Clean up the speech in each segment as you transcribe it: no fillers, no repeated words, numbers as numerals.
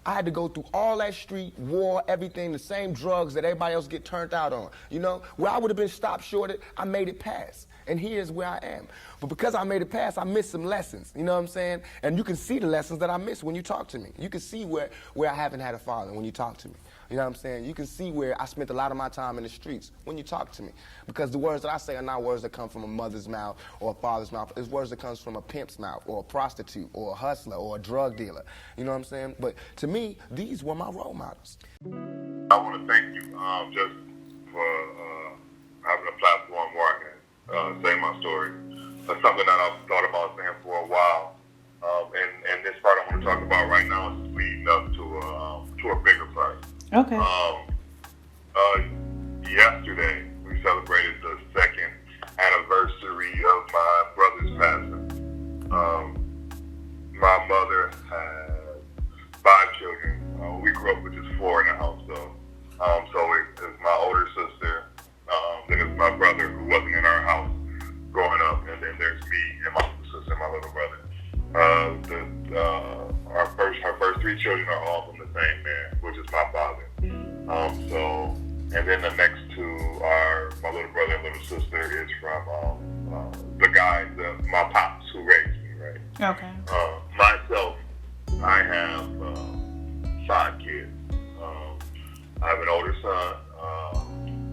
I had to go through all that street, war, everything, the same drugs that everybody else get turned out on. You know, where I would have been stopped short, I made it past. And here's where I am. But because I made it past, I missed some lessons. You know what I'm saying? And you can see the lessons that I missed when you talk to me. You can see where I haven't had a father when you talk to me. You know what I'm saying? You can see where I spent a lot of my time in the streets when you talk to me. Because the words that I say are not words that come from a mother's mouth or a father's mouth. It's words that comes from a pimp's mouth or a prostitute or a hustler or a drug dealer. You know what I'm saying? But to me, these were my role models. I want to thank you just for having a platform where I can say my story. That's something that I've thought about saying for a while. And this part I want to talk about right now is leading up to a bigger part. Okay. Yesterday, we celebrated the second anniversary of my brother's passing. My mother had 5 children. We grew up with just 4 in the house, though. So it's my older sister, then it's my brother who wasn't in our house growing up, and then there's me and my sister and my little brother. Her first 3 children are all from the same man, which is my father. And then the next 2 are my little brother and little sister is from the guys, my pops who raised me, right? Okay. Myself, I have 5 kids. I have an older son.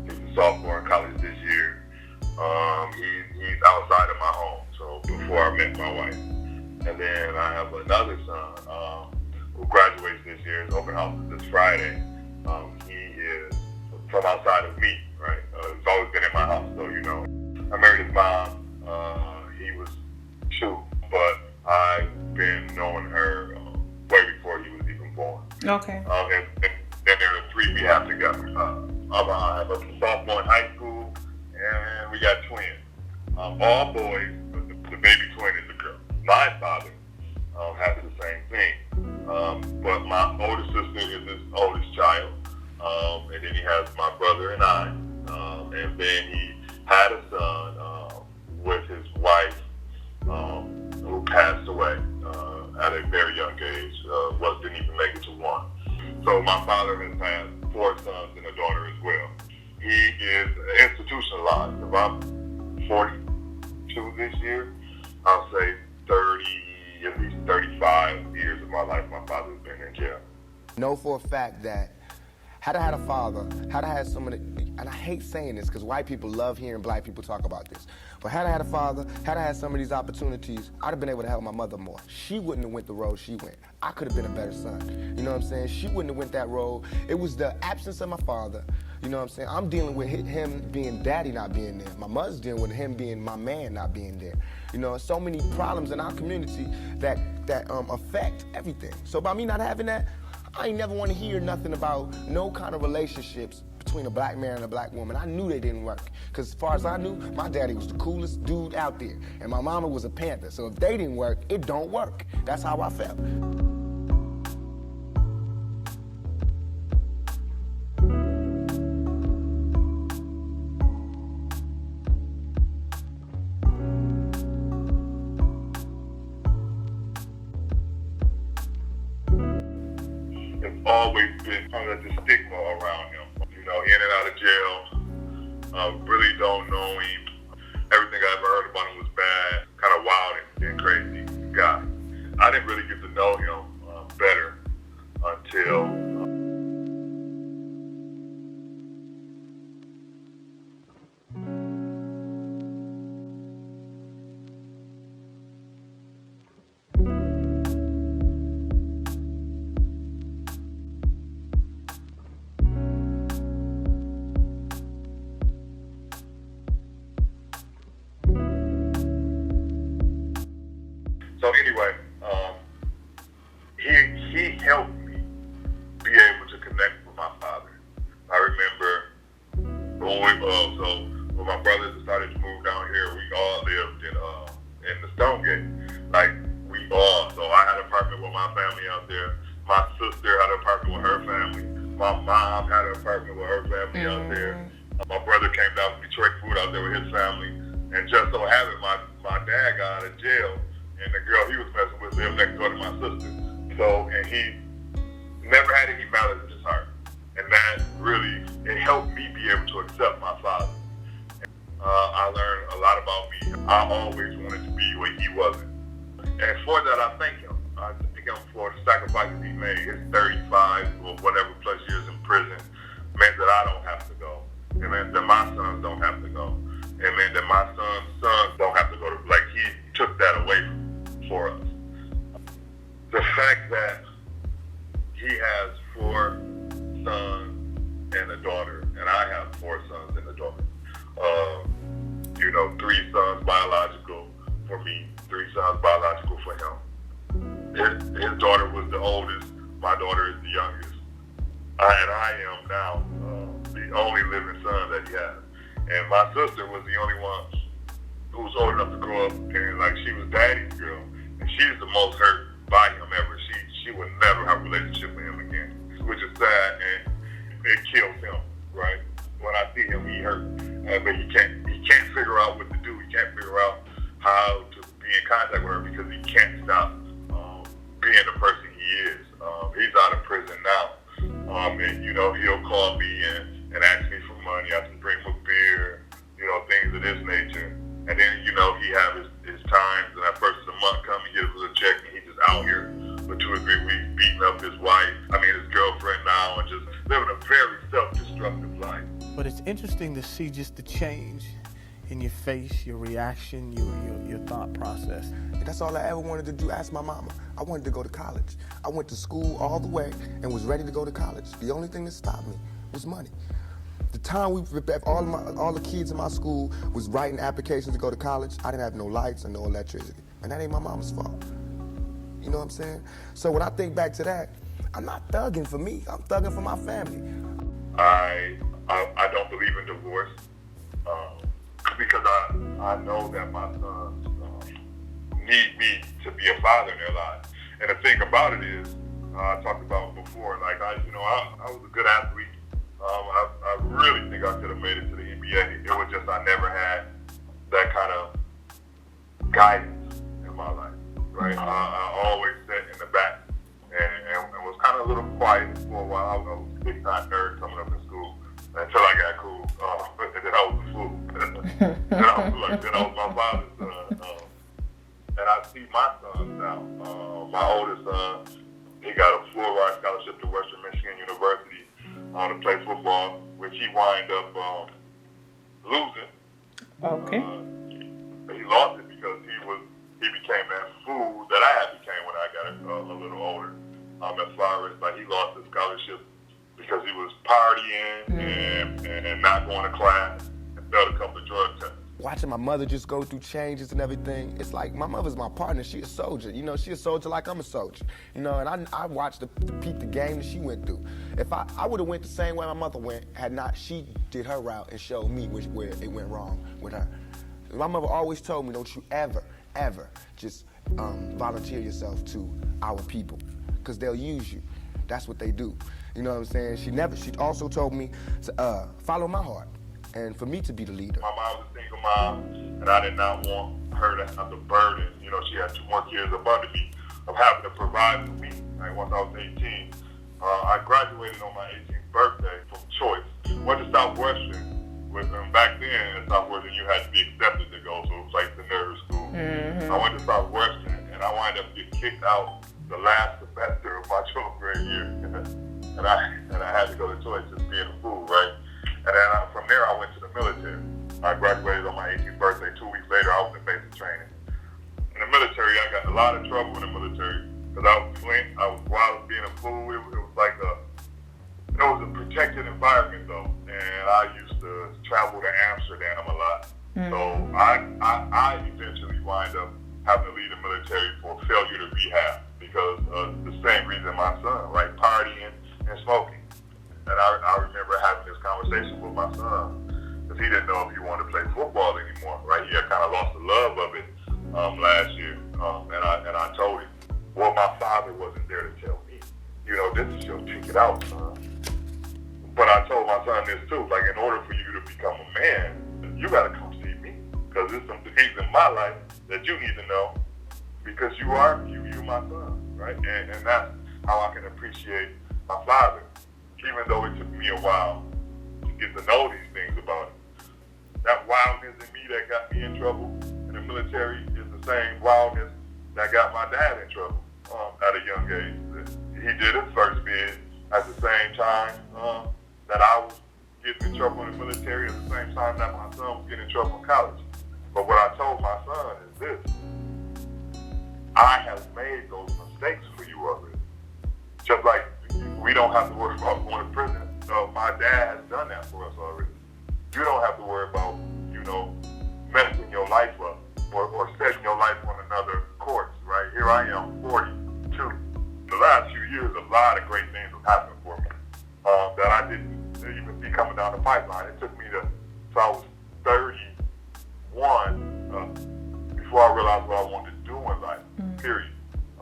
He's a sophomore in college this year. He's outside of my home, so before I met my wife. And then I have another son who graduates this year. His open house is this Friday. He is from outside of me, right? He's always been in my house, so you know. I married his mom. He was 2, but I've been knowing her way before he was even born. Okay. And then there are 3 we have together. I have a sophomore in high school, and we got twins. All boys, but the baby twin is a girl. My father has the same thing. But my older sister is his oldest child. And then he has my brother and I. And then he had a son with his wife who passed away at a very young age. Didn't even make it to 1. So my father has had 4 sons and a daughter as well. He is institutionalized. If I'm 42 this year, I'll say at least 35 years of my life, my father's been in jail. Know for a fact that had I had a father, had I had somebody, and I hate saying this because white people love hearing black people talk about this, but had I had a father, had I had some of these opportunities, I'd have been able to help my mother more. She wouldn't have went the road she went. I could have been a better son. You know what I'm saying? She wouldn't have went that road. It was the absence of my father. You know what I'm saying? I'm dealing with him being daddy not being there. My mother's dealing with him being my man not being there. You know, so many problems in our community that affect everything. So by me not having that, I ain't never want to hear nothing about no kind of relationships between a black man and a black woman. I knew they didn't work. Because as far as I knew, my daddy was the coolest dude out there. And my mama was a Panther. So if they didn't work, it don't work. That's how I felt. Always been kind of the stigma around him. You know, in and out of jail. Really don't know him. Everything I ever heard about him was bad. Kind of wild and crazy guy. I didn't really get to know him better until So anyway, he helped me be able to connect with my father. I remember when my brothers decided to move down here, we all lived in the Stonegate. So I had an apartment with my family out there. My sister had an apartment with her family. My mom had an apartment with her family out there. My brother came down from Detroit Food out there with his family. And just so happened, my dad got out of jail. And the girl he was messing with lived next door to my sister. So, and he for the sacrifices he made, his 35 or whatever plus years in prison, meant that I don't have to go. It meant that my sons don't have to go. It meant that my sons don't have to go. Like, he took that away for us. The fact that he has 4 sons and a daughter, and I have 4 sons and a daughter. 3 sons biological for me, 3 sons biological for him. His daughter was the oldest. My daughter is the youngest. And I am now the only living son that he has. And my sister was the only one who was old enough to grow up and like she was daddy's girl. And she's the most hurt by him ever. She would never have a relationship with him again, which is sad, and it kills him, right? When I see him, he hurt. But he can't figure out what to do. He can't figure out how to be in contact with her because he can't stop being the person he is. He's out of prison now. And he'll call me and ask me for money. I can bring him a beer, things of this nature. And then, he have his times, and that first of the month come and get a little check, and he just out here for 2 or 3 weeks beating up his wife, his girlfriend now, and just living a very self-destructive life. But it's interesting to see just the change in your face, your reaction, your thought process. And that's all I ever wanted to do. Ask my mama. I wanted to go to college. I went to school all the way and was ready to go to college. The only thing that stopped me was money. The time all the kids in my school was writing applications to go to college, I didn't have no lights and no electricity. And that ain't my mama's fault. You know what I'm saying? So when I think back to that, I'm not thugging for me. I'm thugging for my family. I don't believe in divorce because I know that my sons need me to be a father in their lives. And the thing about it is, I talked about it before, like I was a good athlete. I really think I could have made it to the NBA. It was just I never had that kind of guidance in my life, right? I always sat in the back and was kind of a little quiet for a while. I was a big-time nerd coming up in school until I got cool. And then I was a fool. then I was my father's son. And I see my sons now. My oldest son, he got a full-ride scholarship to Western Michigan University to play football, which he wind up losing. Okay. He lost it because he became that fool that I became when I got a little older. As far as he lost his scholarship because he was partying and not going to class and failed a couple of drug tests. Watching my mother just go through changes and everything, it's like my mother's my partner. She a soldier, she a soldier like I'm a soldier, and I watched the game that she went through. If I would have went the same way my mother went, had not she did her route and showed me where it went wrong with her. My mother always told me, don't you ever just volunteer yourself to our people, because they'll use you. That's what they do. You know what I'm saying? She also told me to follow my heart and for me to be the leader. My mom was a single mom, and I did not want her to have the burden. She had 2 more kids above me of having to provide for me. Once I was 18, I graduated on my 18th birthday from choice. Went to Southwestern. Back then, at Southwestern, you had to be accepted to go, so it was like the nerd school. I went to Southwestern, and I wound up getting kicked out the last semester of my 12th grade year. and I had to go to choice just being a fool, right? And then from there, I went to the military. I graduated on my 18th birthday. 2 weeks later, I was in basic training. In the military, I got in a lot of trouble in the military because I was flint. While I was being a fool, it was like it was a protected environment though, and I used to travel to Amsterdam a lot. So I eventually wind up having to leave the military for failure to rehab because of the same reason my son, right, partying and smoking. And I remember having this conversation with my son because he didn't know if he wanted to play football anymore, right? He had kind of lost the love of it last year, and I told him, well, my father wasn't there to tell me, this is your ticket out, son. But I told my son this too, like in order for you to become a man, you got to come see me because there's some things in my life that you need to know because you're my son, right? And that's how I can appreciate my father, even though it took me a while to get to know these things about him. That wildness in me that got me in trouble in the military is the same wildness that got my dad in trouble at a young age. He did his first bid at the same time that I was getting in trouble in the military, at the same time that my son was getting in trouble in college. But what I told my son is this: I have made those mistakes for you already. Just like we don't have to worry about going to prison. My dad has done that for us already. You don't have to worry about, messing your life up or setting your life on another course, right? Here I am, 42. The last few years, a lot of great things have happened for me that I didn't even see coming down the pipeline. It took me so I was 31 before I realized what I wanted to do in life, period.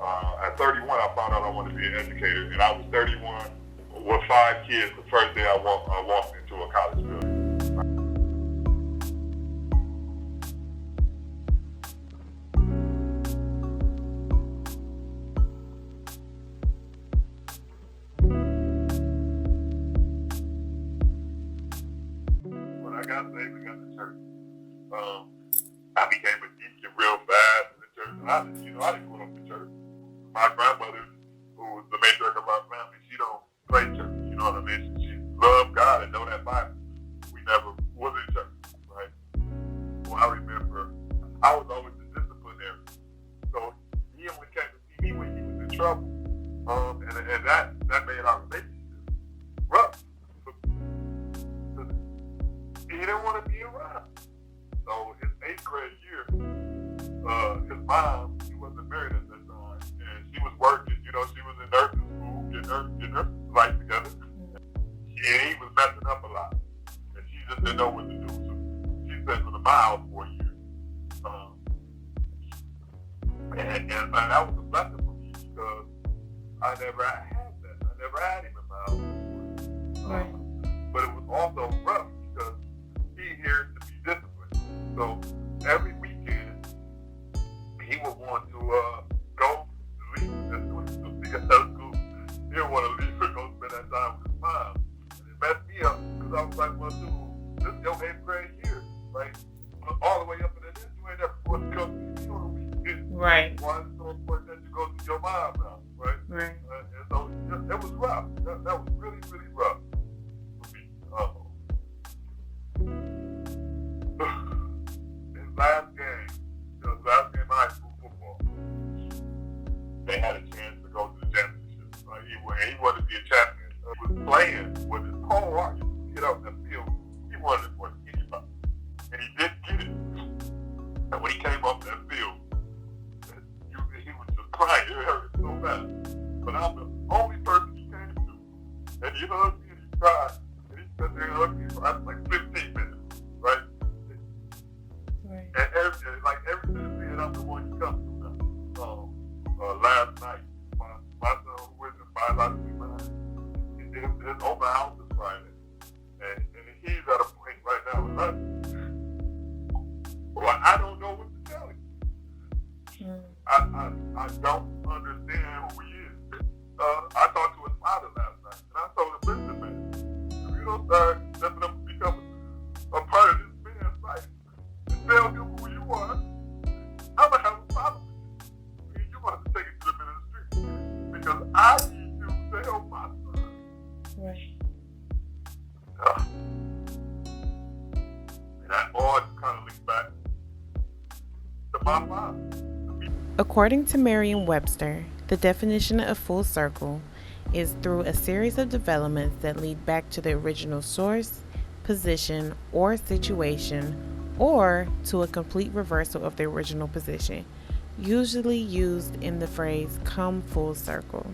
At 31, I found out I wanted to be an educator, and I was 31 with 5 kids the first day I walked into a college building. When I got saved and got to church, I became a deacon real fast in the church. And I didn't go to church. My grandmother, who was the matriarch of our family, she don't play church. You know what I mean? She loved God and know that Bible. We never was in church, right? Well, I remember I was always the disciplinary. So he only came to see me when he was in trouble. And that made our relationship rough. He didn't want to be around. So his 8th grade year, his mom, she wasn't married at that time, and she was working. She was in nursing school, getting her life together. And he was messing up a lot, and she just didn't know what to do. So she sent him to my house for a year. And that was a blessing for me because I never had that. I never had him in my house. Right. But it was also rough because he here to be disciplined. So every weekend he would want to go to leave. That's what he was doing at school. He didn't want to leave and go spend that time with his mom. And it messed me up because I was like, well, dude, this is your 8th grade year, right? All the way up into this, you ain't never supposed to come to me on the weekend. Right. Why is it so important that you go to your mom now, right? Right. And so it was rough. That was really, really rough for me. His last game of high school football, they had a chance to go to the championship. He wanted to be a champion. He was playing with his whole heart. He would get out in the field. He wanted it more than anybody. And he did get it. And when he came off that field, he was just crying. It hurt so bad. But I'm the only person he came to. And he hugged me and he cried. And he sat there and hugged me for like 15 minutes. Right? Right. And every minute I'm the one you come to now. Last night, my son who was biologically mine, his open house is Friday. And he's at a point right now in life. Well, I don't know what to tell him. I don't understand who he is. I talked to his father last night, and I told him, listen, man, if you don't start stepping up and becoming a part of this man's life and tell him who you are, I'm going to have a problem with you. You're going to have to take it to the ministry because I need you to help my son. Right. And that all kind of links back to my father. According to Merriam-Webster, the definition of full circle is through a series of developments that lead back to the original source, position, or situation, or to a complete reversal of the original position, usually used in the phrase come full circle.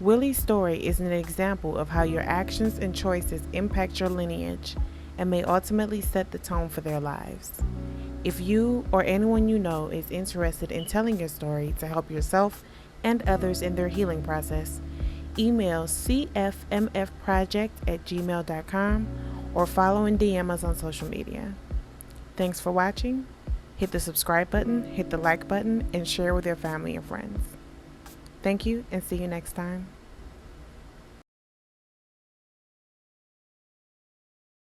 Willie's story is an example of how your actions and choices impact your lineage and may ultimately set the tone for their lives. If you or anyone you know is interested in telling your story to help yourself and others in their healing process, email cfmfproject@gmail.com or follow and DM us on social media. Thanks for watching. Hit the subscribe button, hit the like button, and share with your family and friends. Thank you, and see you next time.